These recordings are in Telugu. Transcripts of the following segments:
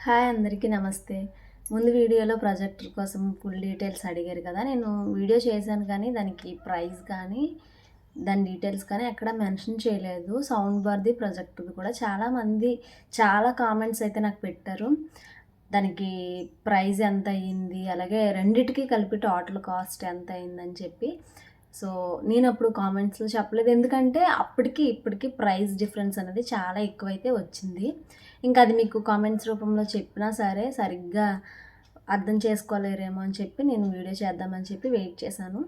హాయ్ అందరికీ నమస్తే. ముందు వీడియోలో ప్రాజెక్టర్ కోసం ఫుల్ డీటెయిల్స్ అడిగారు కదా! నేను వీడియో చేశాను కానీ దానికి ప్రైస్ కానీ, దాని డీటెయిల్స్ కానీ ఎక్కడ మెన్షన్ చేయలేదు. సౌండ్ బార్‌ది, ప్రొజెక్టర్‌ది కూడా చాలామంది చాలా కామెంట్స్ అయితే నాకు పెట్టారు. దానికి ప్రైస్ ఎంతయింది? అలాగే రెండిటికి కలిపి టోటల్ కాస్ట్ ఎంతయిందని చెప్పి. సో, నేనప్పుడు కామెంట్స్‌లో చెప్పలేదు. ఎందుకంటే అప్పటికి, ఇప్పటికి ప్రైస్ డిఫరెన్స్ అనేది చాలా ఎక్కువైతే వచ్చింది. ఇంకా అది మీకు కామెంట్స్ రూపంలో చెప్పినా సరే సరిగ్గా అర్థం చేసుకోలేరేమో అని చెప్పి నేను వీడియో చేద్దామని చెప్పి వెయిట్ చేశాను.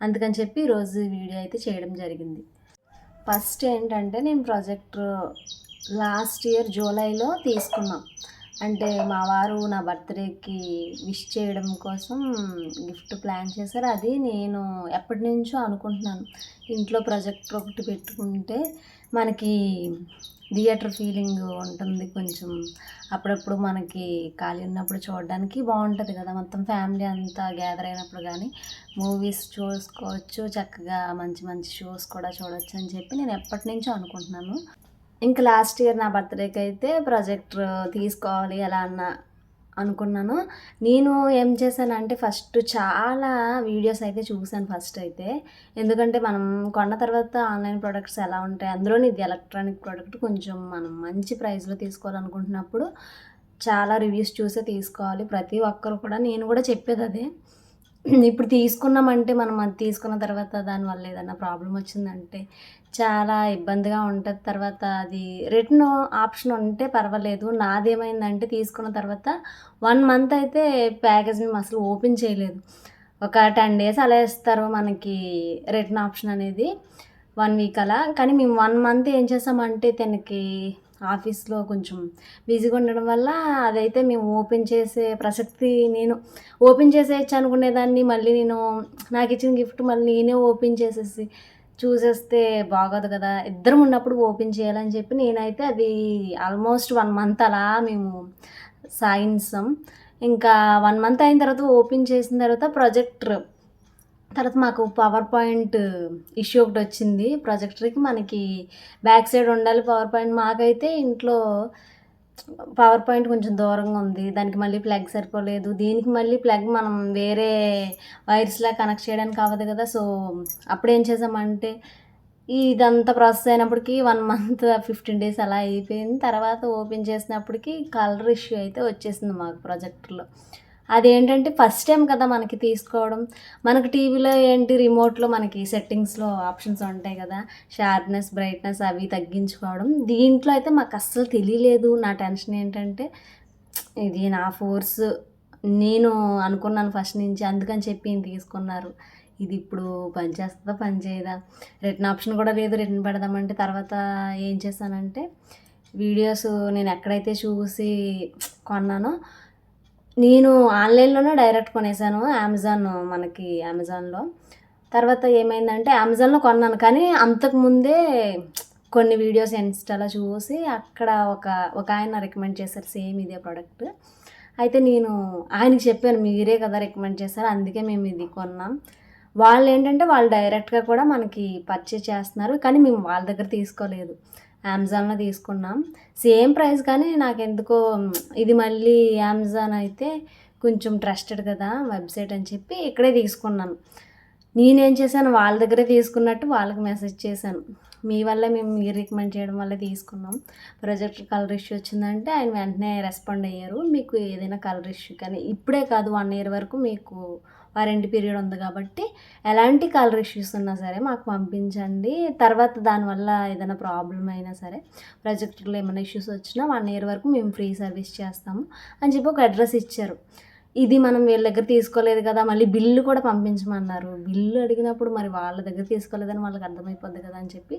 అందుకని చెప్పి ఈరోజు వీడియో అయితే చేయడం జరిగింది. ఫస్ట్ ఏంటంటే నేను ప్రాజెక్టర్ లాస్ట్ ఇయర్ జూలైలో తీసుకున్నా. అంటే మా వారు నా బర్త్‌డేకి విష్ చేయడం కోసం గిఫ్ట్ ప్లాన్ చేశారు. అది నేను ఎప్పటినుంచో అనుకుంటున్నాను. ఇంట్లో ప్రొజెక్టర్ ఒకటి పెట్టుకుంటే మనకి థియేటర్ ఫీలింగ్ ఉంటుంది కొంచెం. అప్పుడప్పుడు మనకి ఖాళీ ఉన్నప్పుడు చూడడానికి బాగుంటుంది కదా! మొత్తం ఫ్యామిలీ అంతా గ్యాదర్ అయినప్పుడు కానీ మూవీస్ చూసుకోవచ్చు. చక్కగా మంచి మంచి షోస్ కూడా చూడొచ్చు అని చెప్పి నేను ఎప్పటినుంచో అనుకుంటున్నాను. ఇంక లాస్ట్ ఇయర్ నా బర్త్‌డేకి అయితే ప్రొజెక్టర్ తీసుకోవాలి అలా అనుకున్నాను. నేను ఏం చేశానంటే ఫస్ట్ చాలా వీడియోస్ అయితే చూసాను ఫస్ట్ అయితే. ఎందుకంటే మనం కొన్న తర్వాత ఆన్‌లైన్ ప్రొడక్ట్స్ ఎలా ఉంటాయి, అందులోని ఇది ఎలక్ట్రానిక్ ప్రొడక్ట్ కొంచెం మనం మంచి ప్రైస్‌లో తీసుకోవాలనుకుంటున్నప్పుడు చాలా రివ్యూస్ చూసే తీసుకోవాలి. ప్రతి ఒక్కరు కూడా నేను కూడా చెప్పేదదే. ఇప్పుడు తీసుకున్నామంటే మనం అది తీసుకున్న తర్వాత దానివల్ల ఏదన్నా ప్రాబ్లమ్ వచ్చిందంటే చాలా ఇబ్బందిగా ఉంటది. తర్వాత అది రిటర్న్ ఆప్షన్ ఉంటే పర్వాలేదు. నాదేమైందంటే తీసుకున్న తర్వాత 1 మంత్ అయితే ప్యాకేజ్ మేము అసలు ఓపెన్ చేయలేదు. ఒక 10 డేస్ అలా ఇస్తారు మనకి రిటర్న్ ఆప్షన్ అనేది. 1 వీక్ అలా. కానీ మేము 1 మంత్ ఏం చేసామంటే తనకి ఆఫీస్‌లో కొంచెం బిజీగా ఉండడం వల్ల అదైతే మేము ఓపెన్ చేసే ప్రసక్తి నేను ఓపెన్ చేసేయొచ్చు అనుకునేదాన్ని. మళ్ళీ నేను నాకిచ్చిన గిఫ్ట్ మళ్ళీ నేనే ఓపెన్ చేసేసి చూసేస్తే బాగోదు కదా! ఇద్దరం ఉన్నప్పుడు ఓపెన్ చేయాలని చెప్పి నేనైతే అది ఆల్మోస్ట్ 1 మంత్ అలా మేము సాగించాం. ఇంకా 1 మంత్ అయిన తర్వాత ఓపెన్ చేసిన తర్వాత ప్రొజెక్టర్ తర్వాత మాకు పవర్ పాయింట్ ఇష్యూ ఒకటొచ్చింది. ప్రొజెక్టర్‌కి మనకి బ్యాక్ సైడ్ ఉండాలి పవర్ పాయింట్. మాకైతే ఇంట్లో పవర్ పాయింట్ కొంచెం దూరంగా ఉంది. దానికి మళ్ళీ ప్లగ్ సరిపోలేదు. దీనికి మళ్ళీ ప్లగ్ మనం వేరే వైర్స్‌లా కనెక్ట్ చేయడానికి అవ్వదు కదా! సో, అప్పుడేం చేసామంటే ఇదంతా ప్రాసెస్ అయినప్పటికి 1 మంత్ 15 డేస్ అలా అయిపోయింది. తర్వాత ఓపెన్ చేసినప్పటికి కలర్ ఇష్యూ అయితే వచ్చేసింది మాకు ప్రొజెక్టర్‌లో. అదేంటంటే ఫస్ట్ టైం కదా మనకి తీసుకోవడం. మనకు టీవీలో ఏంటి రిమోట్‌లో మనకి సెట్టింగ్స్‌లో ఆప్షన్స్ ఉంటాయి కదా! షార్ప్‌నెస్, బ్రైట్‌నెస్ అవి తగ్గించుకోవడం. దీంట్లో అయితే మాకస్సలు తెలియలేదు. నా టెన్షన్ ఏంటంటే ఇది నా ఫోర్స్ నేను అనుకున్నాను ఫస్ట్ నుంచి. అందుకని చెప్పి ఈయన తీసుకున్నారు. ఇది ఇప్పుడు పని చేస్తదా? పని చేయదా? రిటర్న్ ఆప్షన్ కూడా లేదు. రిటర్న్ పెడదామంటే తర్వాత ఏం చేశానంటే వీడియోస్ నేను ఎక్కడైతే చూసి కొన్నానో నేను ఆన్‌లైన్‌లోనే డైరెక్ట్ కొనేసాను. మనకి అమెజాన్‌లో. తర్వాత ఏమైందంటే అమెజాన్‌లో కొన్నాను. కానీ అంతకుముందే కొన్ని వీడియోస్ ఇన్‌స్టాలో చూసి అక్కడ ఒకాయన రికమెండ్ చేశారు సేమ్ ఇదే ప్రొడక్ట్. అయితే నేను ఆయనకి చెప్పాను, మీరే కదా రికమెండ్ చేశారు. అందుకే మేము ఇది కొన్నాం. వాళ్ళు డైరెక్ట్‌గా కూడా మనకి పర్చేజ్ చేస్తున్నారు. కానీ మేము వాళ్ళ దగ్గర తీసుకోలేదు. అమెజాన్‌లో తీసుకున్నాం. సేమ్ ప్రైస్ కానీ నాకెందుకో ఇది మళ్ళీ అమెజాన్ అయితే కొంచెం ట్రస్టెడ్ కదా వెబ్‌సైట్ అని చెప్పి ఇక్కడే తీసుకున్నాను. నేనేం చేశాను వాళ్ళ దగ్గరే తీసుకున్నట్టు వాళ్ళకి మెసేజ్ చేశాను. మీ వల్లే మీరు రికమెండ్ చేయడం వల్లే తీసుకున్నాం. ప్రొజెక్టర్ కలర్ ఇష్యూ వచ్చిందంటే ఆయన వెంటనే రెస్పాండ్ అయ్యారు. మీకు ఏదైనా కలర్ ఇష్యూ కానీ ఇప్పుడే కాదు 1 ఇయర్ వరకు మీకు వారంటీ పీరియడ్ ఉంది కాబట్టి ఎలాంటి కలర్ ఇష్యూస్ ఉన్నా సరే మాకు పంపించండి. తర్వాత దానివల్ల ఏదైనా ప్రాబ్లమ్ అయినా సరే ప్రొజెక్టర్‌లో ఏమైనా ఇష్యూస్ వచ్చినా 1 ఇయర్ వరకు మేము ఫ్రీ సర్వీస్ చేస్తాము అని చెప్పి ఒక అడ్రస్ ఇచ్చారు. ఇది మనం వీళ్ళ దగ్గర తీసుకోలేదు కదా! మళ్ళీ బిల్లు కూడా పంపించమన్నారు. బిల్లు అడిగినప్పుడు మరి వాళ్ళ దగ్గర తీసుకోలేదని వాళ్ళకి అర్థమైపోద్ది కదా అని చెప్పి,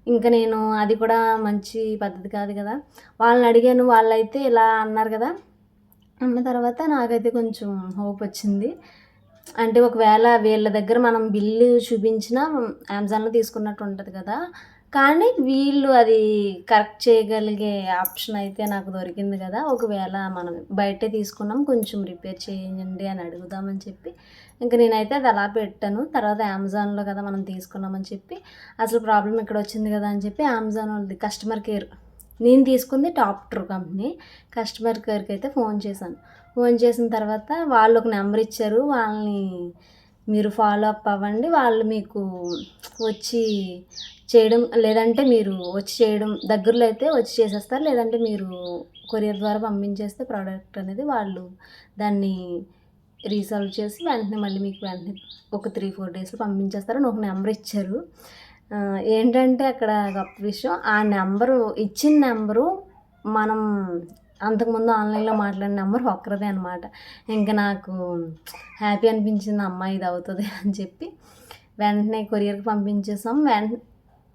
ఇంక నేను అది కూడా మంచి పద్ధతి కాదు కదా! వాళ్ళని అడిగాను. వాళ్ళైతే ఇలా అన్నారు కదా! అన్న తర్వాత నాకైతే కొంచెం హోప్ వచ్చింది. అంటే ఒకవేళ వీళ్ళ దగ్గర మనం బిల్లు చూపించినా అమెజాన్‌లో తీసుకున్నట్టు ఉంటది కదా! కానీ వీళ్ళు అది కరెక్ట్ చేయగలిగే ఆప్షన్ అయితే నాకు దొరికింది కదా! ఒకవేళ మనం బయటే తీసుకున్నాం కొంచెం రిపేర్ చేయండి అని అడుగుదామని చెప్పి ఇంక నేనైతే అది అలా పెట్టాను. తర్వాత అమెజాన్‌లో కదా మనం తీసుకున్నామని చెప్పి అసలు ప్రాబ్లమ్ ఇక్కడ వచ్చింది కదా అని చెప్పి అమెజాన్ వాళ్ళది కస్టమర్ కేర్ నేను తీసుకుంది టాప్ ట్రూ కంపెనీ. కస్టమర్ కేర్కి అయితే ఫోన్ చేశాను. ఫోన్ చేసిన తర్వాత వాళ్ళు ఒక నెంబర్ ఇచ్చారు, వాళ్ళని మీరు ఫాలో అప్ అవ్వండి, వాళ్ళు మీకు వచ్చి చేయడం, లేదంటే మీరు వచ్చి చేయడం, దగ్గరలో అయితే వచ్చి చేసేస్తారు, లేదంటే మీరు కొరియర్ ద్వారా పంపించేస్తే ప్రోడక్ట్ అనేది వాళ్ళు దాన్ని రీసాల్వ్ చేసి వెంటనే మళ్ళీ మీకు వెంటనే ఒక 3-4 డేస్లో పంపించేస్తారని ఒక నెంబర్ ఇచ్చారు. ఏంటంటే అక్కడ గొప్ప విషయం, ఆ నెంబరు ఇచ్చిన నెంబరు మనం అంతకుముందు ఆన్లైన్లో మాట్లాడిన నెంబర్ ఒక్కరిదే అనమాట. ఇంకా నాకు హ్యాపీ అనిపించింది, అమ్మాయి ఇది అవుతుంది అని చెప్పి వెంటనే కొరియర్కి పంపించేసాం.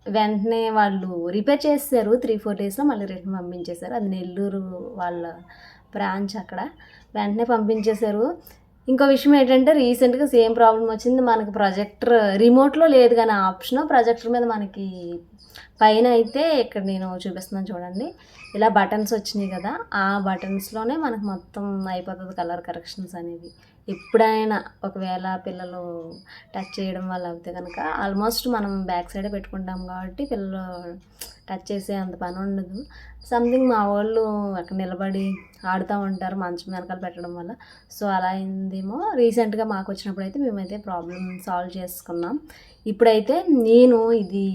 వెంటనే వాళ్ళు రిపేర్ చేశారు. 3-4 డేస్లో మళ్ళీ రిటర్న్ పంపించేశారు. అది నెల్లూరు వాళ్ళ బ్రాంచ్ అక్కడ. వెంటనే పంపించేశారు. ఇంకో విషయం ఏంటంటే రీసెంట్గా సేమ్ ప్రాబ్లం వచ్చింది. మనకి ప్రొజెక్టర్ రిమోట్లో లేదు కానీ ఆప్షన్ ప్రొజెక్టర్ మీద మనకి పైన అయితే ఇక్కడ నేను చూపిస్తున్నాను చూడండి, ఇలా బటన్స్ వచ్చినాయి కదా, ఆ బటన్స్లోనే మనకు మొత్తం అయిపోతుంది కలర్ కరెక్షన్స్ అనేవి. ఎప్పుడైనా ఒకవేళ పిల్లలు టచ్ చేయడం వల్ల అవుతే కనుక ఆల్మోస్ట్ మనం బ్యాక్ సైడే పెట్టుకుంటాం కాబట్టి పిల్లలు టచ్ చేసే అంత పని ఉండదు. సంథింగ్ మా వాళ్ళు అక్కడ నిలబడి ఆడుతూ ఉంటారు మంచం వెనకాల పెట్టడం వల్ల, సో అలా అయిందేమో. రీసెంట్గా మాకు వచ్చినప్పుడు అయితే మేమైతే ప్రాబ్లమ్ సాల్వ్ చేసుకున్నాం. ఇప్పుడైతే నేను ఇది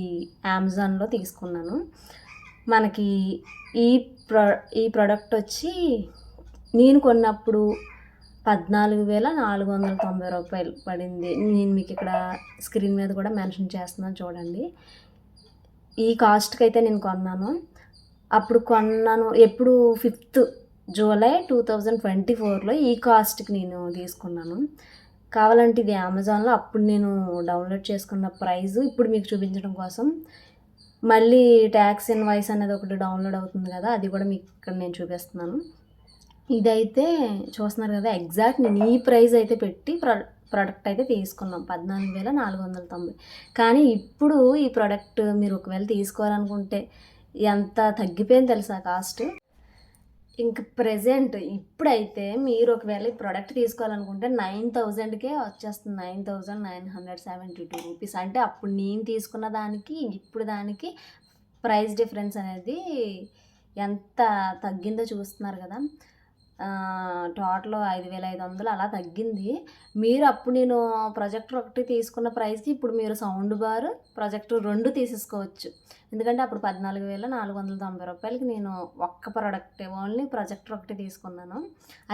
అమెజాన్లో తీసుకున్నాను. మనకి ఈ ప్రోడక్ట్ వచ్చి నేను కొన్నప్పుడు 14,490 రూపాయలు పడింది. నేను మీకు ఇక్కడ స్క్రీన్ మీద కూడా మెన్షన్ చేస్తున్నాను చూడండి. ఈ కాస్ట్కి అయితే నేను కొన్నాను. అప్పుడు కొన్నాను ఎప్పుడు 5th జూలై 2024లో ఈ కాస్ట్కి నేను తీసుకున్నాను. కావాలంటే ఇది అమెజాన్లో అప్పుడు నేను డౌన్లోడ్ చేసుకున్న ప్రైస్ ఇప్పుడు మీకు చూపించడం కోసం మళ్ళీ ట్యాక్స్ ఇన్వాయిస్ అనేది ఒకటి డౌన్లోడ్ అవుతుంది కదా, అది కూడా మీకు ఇక్కడ నేను చూపిస్తున్నాను. ఇదైతే చూస్తున్నారు కదా, ఎగ్జాక్ట్ నేను ఈ ప్రైస్ అయితే పెట్టి ప్రోడక్ట్ అయితే తీసుకున్నాం 14,490. కానీ ఇప్పుడు ఈ ప్రోడక్ట్ మీరు ఒకవేళ తీసుకోవాలనుకుంటే ఎంత తగ్గిపోయింది తెలుసా కాస్ట్. ఇంక ప్రెజెంట్ ఇప్పుడైతే మీరు ఒకవేళ ఈ ప్రోడక్ట్ తీసుకోవాలనుకుంటే 9,000కే వచ్చేస్తుంది. 9,972 రూపీస్. అంటే అప్పుడు నేను తీసుకున్న దానికి ఇప్పుడు దానికి ప్రైస్ డిఫరెన్స్ అనేది ఎంత తగ్గిందో చూస్తున్నారు కదా. టోటల్ 5,500 అలా తగ్గింది. మీరు అప్పుడు నేను ప్రొజెక్టర్ ఒకటి తీసుకున్న ప్రైస్కి ఇప్పుడు మీరు సౌండ్ బార్ ప్రొజెక్టర్ 2 తీసేసుకోవచ్చు. ఎందుకంటే అప్పుడు 14,490 రూపాయలకి నేను ఒక్క ప్రోడక్ట్ ఓన్లీ ప్రొజెక్టర్ ఒకటి తీసుకున్నాను.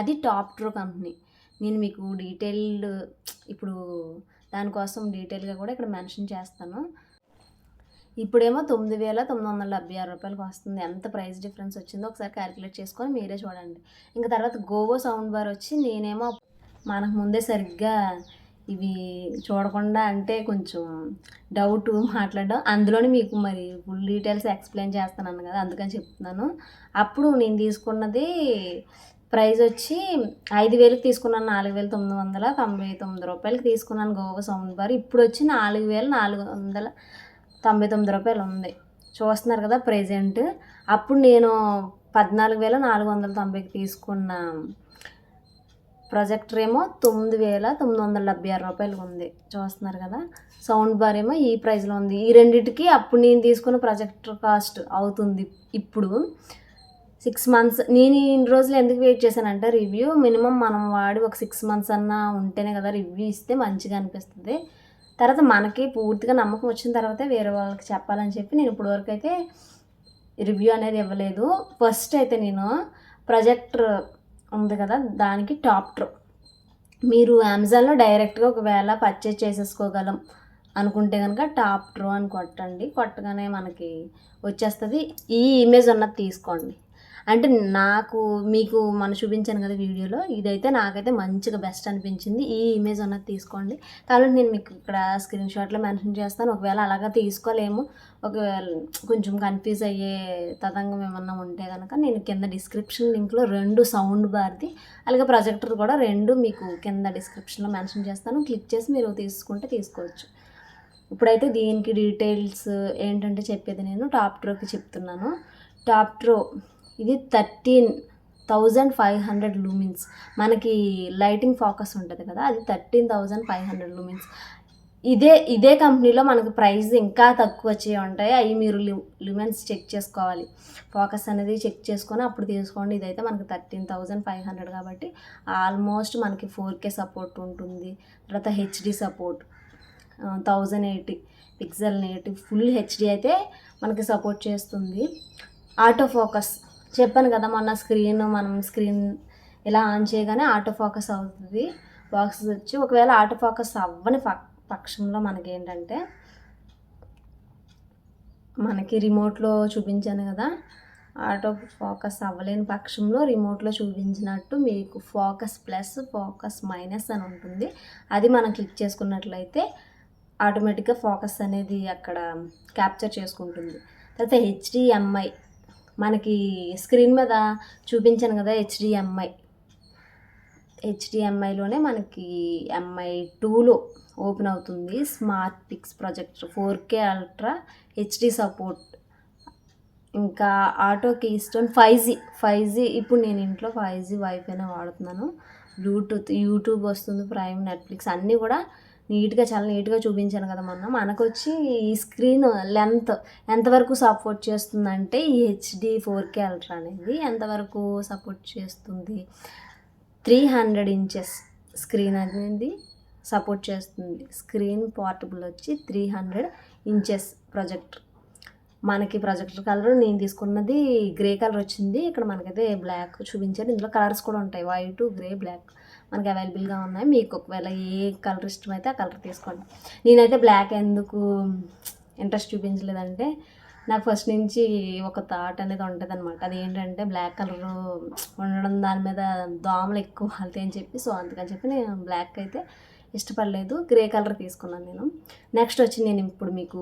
అది టాప్ ట్రూ కంపెనీ. నేను మీకు డీటెయిల్డ్ ఇప్పుడు దానికోసం డీటెయిల్గా కూడా ఇక్కడ మెన్షన్ చేస్తాను. ఇప్పుడేమో 9,976 రూపాయలకి వస్తుంది. ఎంత ప్రైస్ డిఫరెన్స్ వచ్చిందో ఒకసారి క్యాలిక్యులేట్ చేసుకొని మీరే చూడండి. ఇంకా తర్వాత గోవో సౌండ్ బార్ వచ్చి నేనేమో మనకు ముందే సరిగ్గా ఇవి చూడకుండా అంటే కొంచెం డౌట్ మాట్లాడడం, అందులోనే మీకు మరి ఫుల్ డీటెయిల్స్ ఎక్స్ప్లెయిన్ చేస్తాను కదా, అందుకని చెప్తున్నాను. అప్పుడు నేను తీసుకున్నది ప్రైస్ వచ్చి 5,000కి తీసుకున్నాను. 4,999 రూపాయలకి తీసుకున్నాను గోవో సౌండ్ బార్. ఇప్పుడు వచ్చి 4,499 రూపాయలు ఉంది. చూస్తున్నారు కదా ప్రెజెంట్. అప్పుడు నేను 14,490కి తీసుకున్న ప్రొజెక్టర్ ఏమో 9,976 రూపాయలు ఉంది. చూస్తున్నారు కదా. సౌండ్ బార్ ఏమో ఈ ప్రైస్లో ఉంది. ఈ రెండింటికి అప్పుడు నేను తీసుకున్న ప్రొజెక్టర్ కాస్ట్ అవుతుంది ఇప్పుడు 6 months. నేను ఇన్ని రోజులు ఎందుకు వెయిట్ చేశానంటే రివ్యూ మినిమం మనం వాడి ఒక 6 months అన్నా ఉంటేనే కదా రివ్యూ ఇస్తే మంచిగా అనిపిస్తుంది. తర్వాత మనకి పూర్తిగా నమ్మకం వచ్చిన తర్వాతే వేరే వాళ్ళకి చెప్పాలని చెప్పి నేను ఇప్పటివరకు అయితే రివ్యూ అనేది ఇవ్వలేదు. ఫస్ట్ అయితే నేను ప్రొజెక్టర్ ఉంది కదా దానికి టాప్ ట్రూ మీరు అమెజాన్లో డైరెక్ట్గా ఒకవేళ పర్చేజ్ చేసేసుకోగలం అనుకుంటే కనుక టాప్ ట్రూ అని కొట్టండి. కొట్టగానే మనకి వచ్చేస్తుంది. ఈ ఇమేజ్ ఉన్నది తీసుకోండి. అంటే నాకు మీకు మనం చూపించాను కదా వీడియోలో, ఇదైతే నాకైతే మంచిగా బెస్ట్ అనిపించింది. ఈ ఇమేజ్ ఉన్నది తీసుకోండి. కాబట్టి నేను మీకు ఇక్కడ స్క్రీన్ షాట్లో మెన్షన్ చేస్తాను. ఒకవేళ అలాగా తీసుకోలేము, ఒకవేళ కొంచెం కన్ఫ్యూజ్ అయ్యే తతంగం ఏమన్నా ఉంటే కనుక నేను కింద డిస్క్రిప్షన్ లింక్లో 2 సౌండ్ బార్ది అలాగే ప్రొజెక్టర్ కూడా 2 మీకు కింద డిస్క్రిప్షన్లో మెన్షన్ చేస్తాను. క్లిక్ చేసి మీరు తీసుకుంటే తీసుకోవచ్చు. ఇప్పుడైతే దీనికి డీటెయిల్స్ ఏంటంటే చెప్పేది నేను టాప్ ట్రూకి చెప్తున్నాను. టాప్ ట్రూ ఇది 13,500 లూమిన్స్. మనకి లైటింగ్ ఫోకస్ ఉంటుంది కదా, అది 13,500 లూమిన్స్. ఇదే కంపెనీలో మనకు ప్రైస్ ఇంకా తక్కువ వచ్చేవి ఉంటాయి. అవి మీరు ల్యూమెన్స్ చెక్ చేసుకోవాలి. ఫోకస్ అనేది చెక్ చేసుకొని అప్పుడు తీసుకోండి. ఇదైతే మనకు 13,500 కాబట్టి ఆల్మోస్ట్ మనకి 4K సపోర్ట్ ఉంటుంది. తర్వాత HD support 1080 pixel native full HD అయితే మనకి సపోర్ట్ చేస్తుంది. ఆటో ఫోకస్ చెప్పాను కదా మొన్న, మనం స్క్రీన్ ఇలా ఆన్ చేయగానే ఆటో ఫోకస్ అవుతుంది. బాక్స్ వచ్చి ఒకవేళ ఆటో ఫోకస్ అవ్వని పక్షంలో మనకి ఏంటంటే, మనకి రిమోట్లో చూపించాను కదా, ఆటో ఫోకస్ అవ్వలేని పక్షంలో రిమోట్లో చూపించినట్టు మీకు ఫోకస్ ప్లస్ ఫోకస్ మైనస్ అని ఉంటుంది. అది మనం క్లిక్ చేసుకున్నట్లయితే ఆటోమేటిక్గా ఫోకస్ అనేది అక్కడ క్యాప్చర్ చేసుకుంటుంది. తర్వాత హెచ్డిఎంఐ మనకి స్క్రీన్ మీద చూపించాను కదా, హెచ్డిఎంఐలోనే మనకి MI2లో ఓపెన్ అవుతుంది. Smart pics projector 4K ultra HD support. ఇంకా ఆటో కీస్టోన్ 5G ఇప్పుడు నేను ఇంట్లో 5G వైఫైనే వాడుతున్నాను. బ్లూటూత్, యూట్యూబ్ వస్తుంది, ప్రైమ్, నెట్ఫ్లిక్స్ అన్నీ కూడా చాలా నీట్గా చూపించాను కదా మొన్న. మనకు వచ్చి ఈ స్క్రీన్ లెంత్ ఎంతవరకు సపోర్ట్ చేస్తుందంటే ఈ హెచ్డి 4K అల్ట్రా అనేది ఎంతవరకు సపోర్ట్ చేస్తుంది, 300 ఇంచెస్ స్క్రీన్ అనేది సపోర్ట్ చేస్తుంది. స్క్రీన్ పోర్టబుల్ వచ్చి 300 ఇంచెస్ ప్రొజెక్టర్. మనకి ప్రొజెక్టర్ కలర్ నేను తీసుకున్నది గ్రే కలర్ వచ్చింది. ఇక్కడ మనకైతే బ్లాక్ చూపించారు. ఇందులో కలర్స్ కూడా ఉంటాయి, వైట్, గ్రే, బ్లాక్ మనకి అవైలబుల్గా ఉన్నాయి. మీకు ఒకవేళ ఏ కలర్ ఇష్టమైతే ఆ కలర్ తీసుకోండి. నేనైతే బ్లాక్ ఎందుకు ఇంట్రెస్ట్ చూపించలేదంటే, నాకు ఫస్ట్ నుంచి ఒక థాట్ అనేది ఉంటుంది అనమాట. అది ఏంటంటే బ్లాక్ కలర్ ఉండడం, దాని మీద దోమలు ఎక్కువ వాళ్తాయి అని చెప్పి, సో అందుకని చెప్పి నేను బ్లాక్ అయితే ఇష్టపడలేదు. గ్రే కలర్ తీసుకున్నాను నేను. నెక్స్ట్ వచ్చి నేను ఇప్పుడు మీకు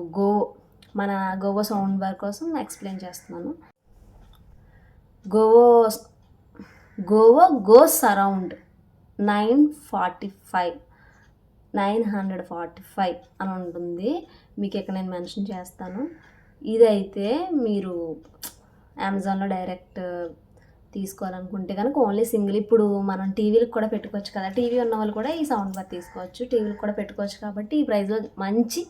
మన గోవో సౌండ్ బార్ కోసం ఎక్స్ప్లెయిన్ చేస్తున్నాను. గో సరౌండ్ 945 అని ఉంటుంది. మీకు ఇక్కడ నేను మెన్షన్ చేస్తాను. ఇదైతే మీరు అమెజాన్లో డైరెక్ట్ తీసుకోవాలనుకుంటే కనుక ఓన్లీ సింగిల్. ఇప్పుడు మనం టీవీలకు కూడా పెట్టుకోవచ్చు కదా, టీవీ ఉన్న వాళ్ళు కూడా ఈ సౌండ్ బార్ తీసుకోవచ్చు, టీవీలకు కూడా పెట్టుకోవచ్చు. కాబట్టి ఈ ప్రైస్లో మంచి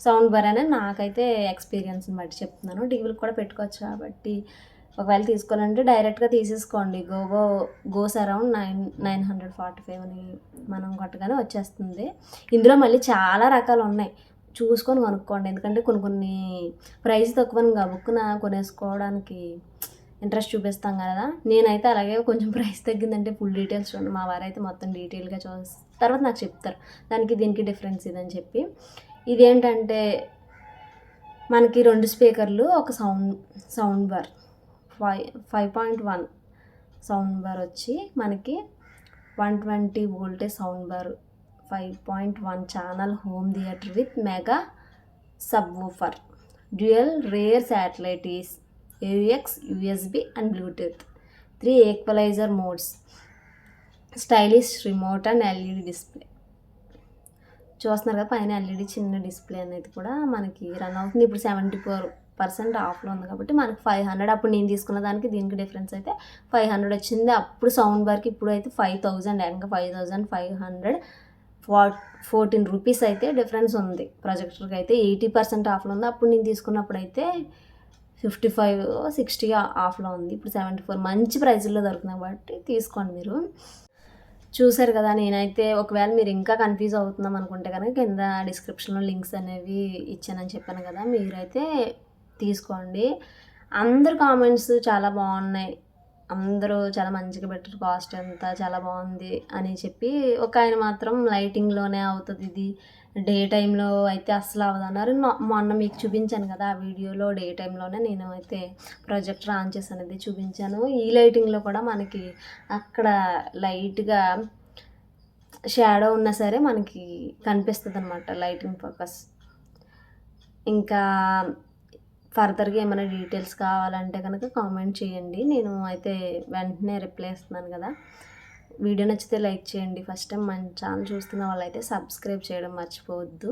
సౌండ్ బార్ అనేది నాకైతే ఎక్స్పీరియన్స్ని బట్టి చెప్తున్నాను. టీవీలకు కూడా పెట్టుకోవచ్చు కాబట్టి ఒకవేళ తీసుకోవాలంటే డైరెక్ట్గా తీసేసుకోండి. గో సరౌండ్ 945 అని మనం కొట్టగానే వచ్చేస్తుంది. ఇందులో మళ్ళీ చాలా రకాలు ఉన్నాయి, చూసుకొని కొనుక్కోండి. ఎందుకంటే కొన్ని ప్రైస్ తక్కువని గబుక్కున కొనేసుకోవడానికి ఇంట్రెస్ట్ చూపిస్తాం కదా. నేనైతే అలాగే కొంచెం ప్రైస్ తగ్గిందంటే ఫుల్ డీటెయిల్స్ చూడండి, మా వారైతే మొత్తం డీటెయిల్గా తర్వాత నాకు చెప్తారు దీనికి డిఫరెన్స్ ఇదని చెప్పి. ఇదేంటంటే మనకి 2 స్పీకర్లు, ఒక సౌండ్ బార్ 5.1 సౌండ్ బార్ వచ్చి మనకి 120 voltage sound bar, 5.1 channel home theatre with mega subwoofer, dual rear satellite AUX, USB and Bluetooth, 3 equaliser modes, stylish remote and LED display. చూస్తున్నారు కదా పైన LED చిన్న డిస్ప్లే అనేది కూడా మనకి రన్ అవుతుంది. ఇప్పుడు 74% ఆఫ్లో ఉంది కాబట్టి మనకి 500. అప్పుడు నేను తీసుకున్న దానికి దీనికి డిఫరెన్స్ అయితే 500 వచ్చింది. అప్పుడు సౌండ్ బార్కి ఇప్పుడు అయితే 5000, ఇంకా 5514 రూపీస్ అయితే డిఫరెన్స్ ఉంది. ప్రొజెక్టర్కి అయితే 80% ఆఫ్లో ఉంది. అప్పుడు నేను తీసుకున్నప్పుడు అయితే 55-60 ఆఫ్లో ఉంది. ఇప్పుడు 74 మంచి ప్రైస్లో దొరుకుతుంది కాబట్టి తీసుకోండి. మీరు చూసారు కదా. నేనైతే ఒకవేళ మీరు ఇంకా కన్ఫ్యూజ్ అవుతున్నాం అనుకుంటే కనుక కింద డిస్క్రిప్షన్లో లింక్స్ అనేవి ఇచ్చానని చెప్పాను కదా, మీరైతే తీసుకోండి. అందరు కామెంట్స్ చాలా బాగున్నాయి, అందరూ చాలా మంచిగా పెట్టారు, కాస్ట్ ఎంత చాలా బాగుంది అని చెప్పి. ఒక ఆయన మాత్రం లైటింగ్లోనే అవుతుంది, ఇది డే టైంలో అయితే అస్సలు అవ్వదన్నారు. మొన్న మీకు చూపించాను కదా ఆ వీడియోలో, డే టైంలోనే నేను అయితే ప్రొజెక్టర్ ఆన్ చేసి అనేది చూపించాను. ఈ లైటింగ్లో కూడా మనకి అక్కడ లైట్గా షాడో ఉన్నా సరే మనకి కనిపిస్తుంది అనమాట లైటింగ్ ఫోకస్. ఇంకా ఫర్దర్గా ఏమైనా డీటెయిల్స్ కావాలంటే కనుక కామెంట్ చేయండి, నేను అయితే వెంటనే రిప్లై ఇస్తున్నాను కదా. వీడియో నచ్చితే లైక్ చేయండి. ఫస్ట్ టైం మన ఛానల్ చూస్తున్న వాళ్ళైతే సబ్స్క్రైబ్ చేయడం మర్చిపోవద్దు.